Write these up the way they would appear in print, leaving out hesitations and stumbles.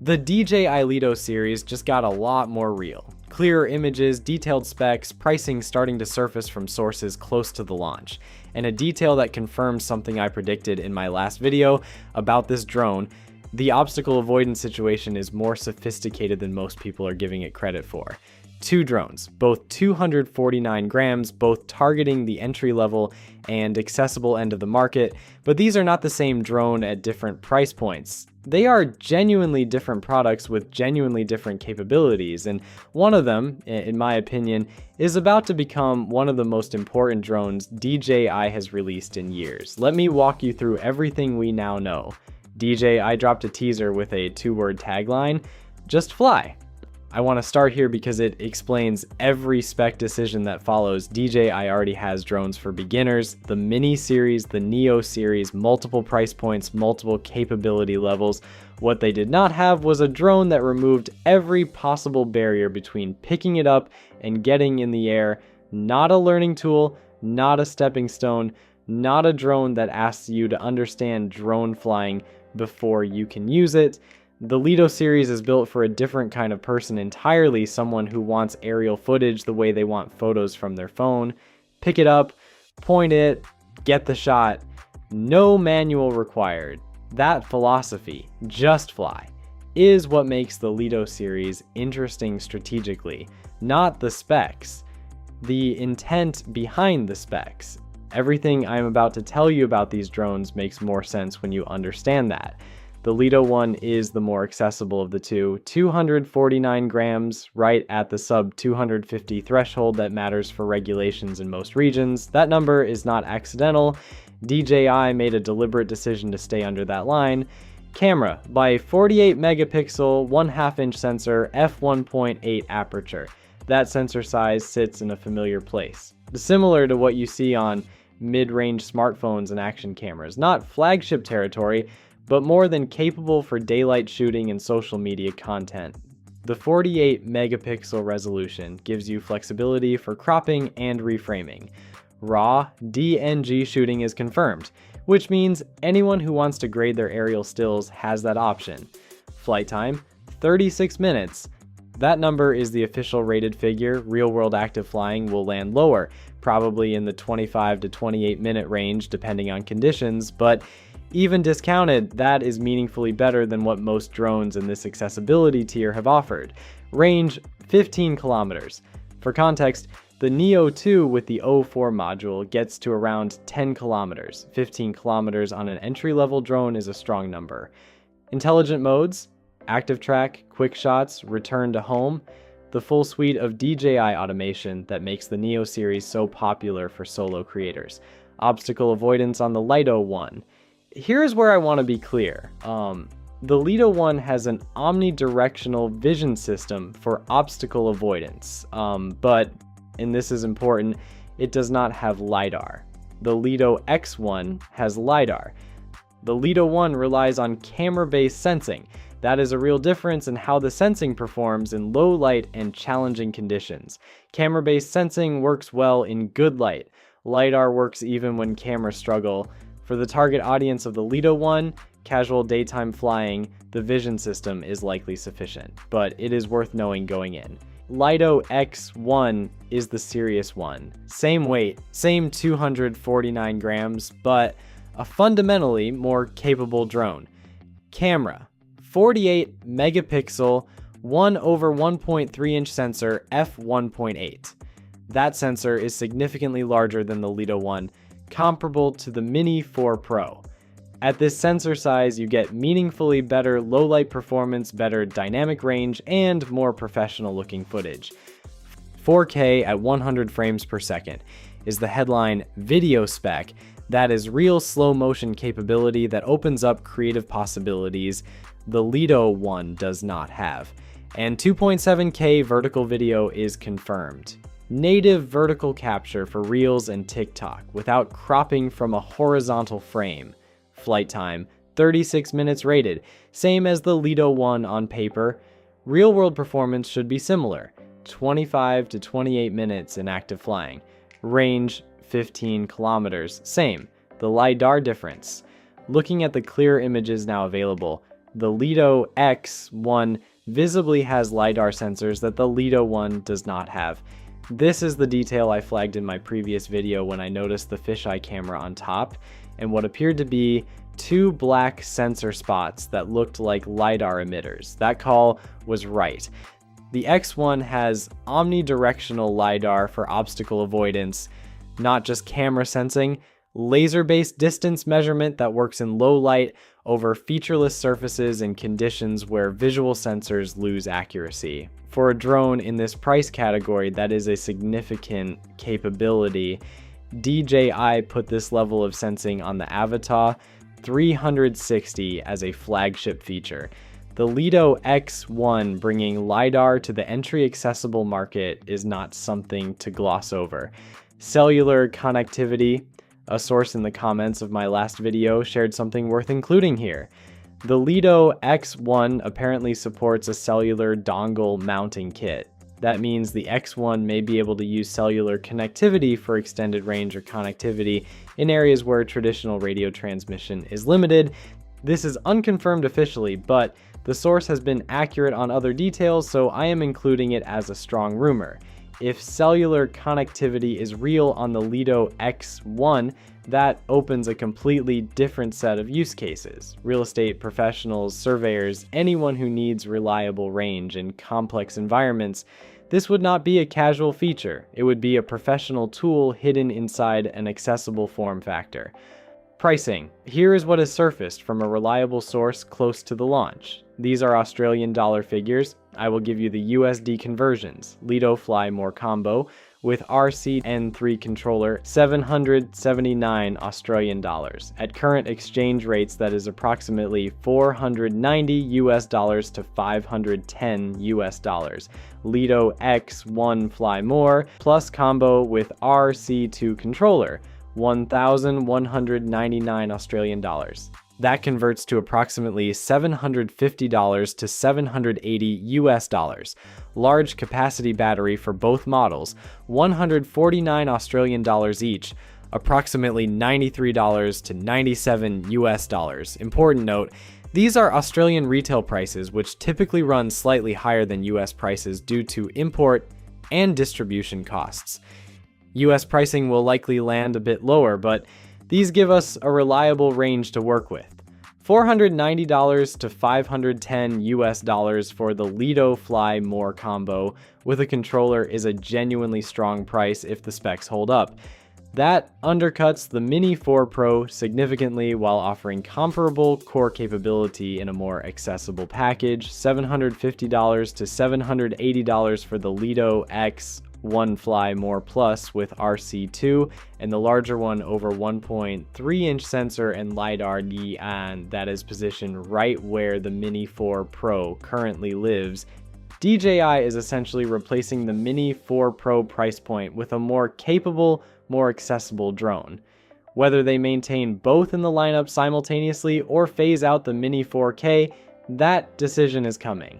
The DJI Lito series just got a lot more real. Clearer images, detailed specs, pricing starting to surface from sources close to the launch, and a detail that confirms something I predicted in my last video about this drone. The obstacle avoidance situation is more sophisticated than most people are giving it credit for. Two drones, both 249 grams, both targeting the entry-level and accessible end of the market, but these are not the same drone at different price points. They are genuinely different products with genuinely different capabilities, and one of them, in my opinion, is about to become one of the most important drones DJI has released in years. Let me walk you through everything we now know. DJI dropped a teaser with a two-word tagline, "Just fly." I want to start here because it explains every spec decision that follows. DJI already has drones for beginners, the Mini series, the Neo series, multiple price points, multiple capability levels. What they did not have was a drone that removed every possible barrier between picking it up and getting in the air. Not a learning tool, not a stepping stone, not a drone that asks you to understand drone flying before you can use it. The Lito series is built for a different kind of person entirely, someone who wants aerial footage the way they want photos from their phone. Pick it up, point it, get the shot. No manual required. That philosophy, just fly, is what makes the Lito series interesting strategically, not the specs. The intent behind the specs. Everything I'm about to tell you about these drones makes more sense when you understand that. The Lito one is the more accessible of the two, 249 grams, right at the sub 250 threshold that matters for regulations in most regions. That number is not accidental. DJI made a deliberate decision to stay under that line. Camera by 48 megapixel, 1/2 inch sensor, f1.8 aperture. That sensor size sits in a familiar place. Similar to what you see on mid-range smartphones and action cameras. Not flagship territory, but more than capable for daylight shooting and social media content. The 48 megapixel resolution gives you flexibility for cropping and reframing. RAW DNG shooting is confirmed, which means anyone who wants to grade their aerial stills has that option. Flight time, 36 minutes. That number is the official rated figure. Real-world active flying will land lower, probably in the 25 to 28 minute range depending on conditions, but even discounted, that is meaningfully better than what most drones in this accessibility tier have offered. Range, 15 kilometers. For context, the Neo 2 with the O4 module gets to around 10 kilometers. 15 kilometers on an entry-level drone is a strong number. Intelligent modes, active track, quick shots, return to home, the full suite of DJI automation that makes the Neo series so popular for solo creators. Obstacle avoidance on the Lito one. Here's where I want to be clear. The Lito one has an omnidirectional vision system for obstacle avoidance, but, and this is important, it does not have Lidar. The Lito X1 has Lidar. The Lito one relies on camera-based sensing. That is a real difference in how the sensing performs in low light and challenging conditions. Camera-based sensing works well in good light. Lidar works even when cameras struggle. For the target audience of the Lito one, casual daytime flying, the vision system is likely sufficient, but it is worth knowing going in. Lito X1 is the serious one. Same weight, same 249 grams, but a fundamentally more capable drone. Camera, 48 megapixel, 1/1.3 inch sensor, f1.8. That sensor is significantly larger than the Lito one, comparable to the Mini 4 Pro. At this sensor size, you get meaningfully better low light performance, better dynamic range, and more professional looking footage. 4K at 100 frames per second is the headline video spec. That is real slow motion capability that opens up creative possibilities the Lito one does not have. And 2.7K vertical video is confirmed. Native vertical capture for Reels and TikTok without cropping from a horizontal frame. Flight time, 36 minutes rated, same as the Lito one on paper. Real world performance should be similar, 25 to 28 minutes in active flying. Range, 15 kilometers, same. The Lidar difference. Looking at the clear images now available, The Lito X1 visibly has Lidar sensors that the Lito One does not have. This is the detail I flagged in my previous video when I noticed the fisheye camera on top and what appeared to be two black sensor spots that looked like Lidar emitters. That call was right. The X1 has omnidirectional Lidar for obstacle avoidance, not just camera sensing, laser-based distance measurement that works in low light over featureless surfaces in conditions where visual sensors lose accuracy. For a drone in this price category, that is a significant capability. DJI put this level of sensing on the Avatar 360 as a flagship feature. The Lito X1 bringing Lidar to the entry-accessible market is not something to gloss over. Cellular connectivity, a source in the comments of my last video shared something worth including here. The Lito X1 apparently supports a cellular dongle mounting kit. That means the X1 may be able to use cellular connectivity for extended range or connectivity in areas where traditional radio transmission is limited. This is unconfirmed officially, but the source has been accurate on other details, so I am including it as a strong rumor. If cellular connectivity is real on the Lito X1, that opens a completely different set of use cases. Real estate professionals, surveyors, anyone who needs reliable range in complex environments. This would not be a casual feature. It would be a professional tool hidden inside an accessible form factor. Pricing. Here is what has surfaced from a reliable source close to the launch. These are Australian dollar figures. I will give you the USD conversions. Lito Fly More Combo with RC-N3 controller, 779 Australian dollars. At current exchange rates, that is approximately 490 US dollars to 510 US dollars. Lito X1 Fly More plus combo with RC2 controller, 1,199 Australian dollars. That converts to approximately $750 to 780 US dollars. Large capacity battery for both models, 149 Australian dollars each, approximately $93 to 97 US dollars. Important note, these are Australian retail prices, which typically run slightly higher than US prices due to import and distribution costs. US pricing will likely land a bit lower, but these give us a reliable range to work with. $490 to 510 US dollars for the Lito Fly More combo with a controller is a genuinely strong price if the specs hold up. That undercuts the Mini 4 Pro significantly while offering comparable core capability in a more accessible package. $750 to $780 for the Lito X1 Fly More Plus with RC2 and the larger one over 1.3-inch sensor and Lidar, and that is positioned right where the Mini 4 Pro currently lives. DJI is essentially replacing the Mini 4 Pro price point with a more capable, more accessible drone. Whether they maintain both in the lineup simultaneously or phase out the Mini 4K, that decision is coming.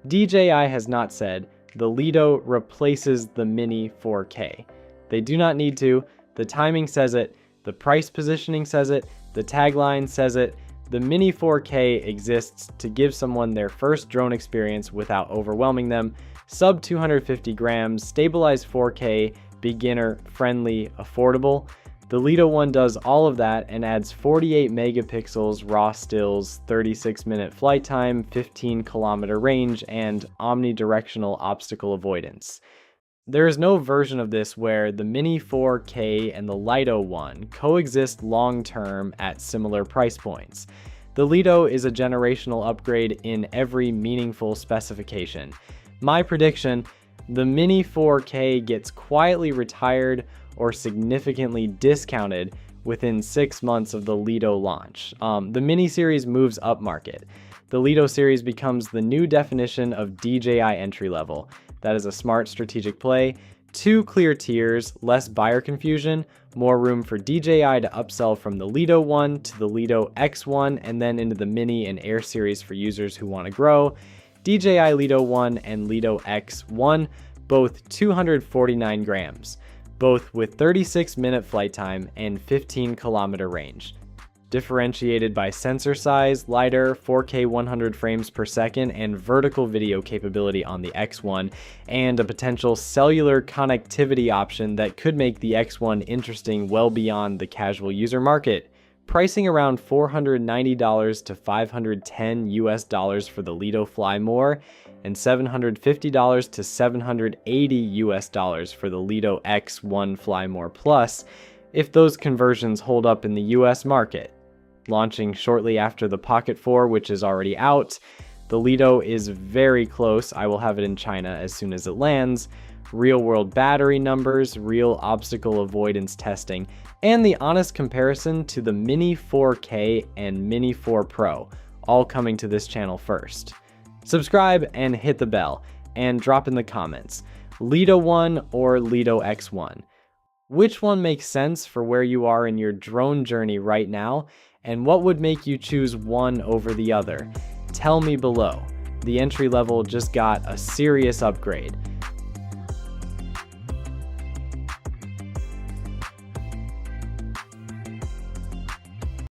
DJI has not said the Lito replaces the Mini 4K. They do not need to. The timing says it, the price positioning says it, the tagline says it. The Mini 4K exists to give someone their first drone experience without overwhelming them. Sub 250 grams, stabilized 4K, beginner, friendly, affordable. The Lito One does all of that and adds 48 megapixels, raw stills, 36-minute flight time, 15-kilometer range, and omnidirectional obstacle avoidance. There is no version of this where the Mini 4K and the Lito One coexist long-term at similar price points. The Lito is a generational upgrade in every meaningful specification. My prediction, the Mini 4K gets quietly retired or significantly discounted within 6 months of the Lito launch. The Mini series moves upmarket. The Lito series becomes the new definition of DJI entry level. That is a smart strategic play. 2 clear tiers, less buyer confusion, more room for DJI to upsell from the Lito One to the Lito X1 and then into the Mini and Air series for users who want to grow. DJI Lito One and Lito X1, both 249 grams, both with 36-minute flight time and 15-kilometer range. differentiated by sensor size, Lidar, 4K 100 frames per second, and vertical video capability on the X1, and a potential cellular connectivity option that could make the X1 interesting well beyond the casual user market. Pricing around $490 to $510 US for the Lito Fly More, and $750 to $780 US for the Lito X1 Fly More Plus, if those conversions hold up in the US market. Launching shortly after the Pocket 4, which is already out. The Lito is very close. I will have it in China as soon as it lands. Real-world battery numbers, real obstacle avoidance testing, and the honest comparison to the Mini 4K and Mini 4 Pro, all coming to this channel first. Subscribe and hit the bell, and drop in the comments, Lito 1 or Lito X1. Which one makes sense for where you are in your drone journey right now, and what would make you choose one over the other? Tell me below. The entry level just got a serious upgrade.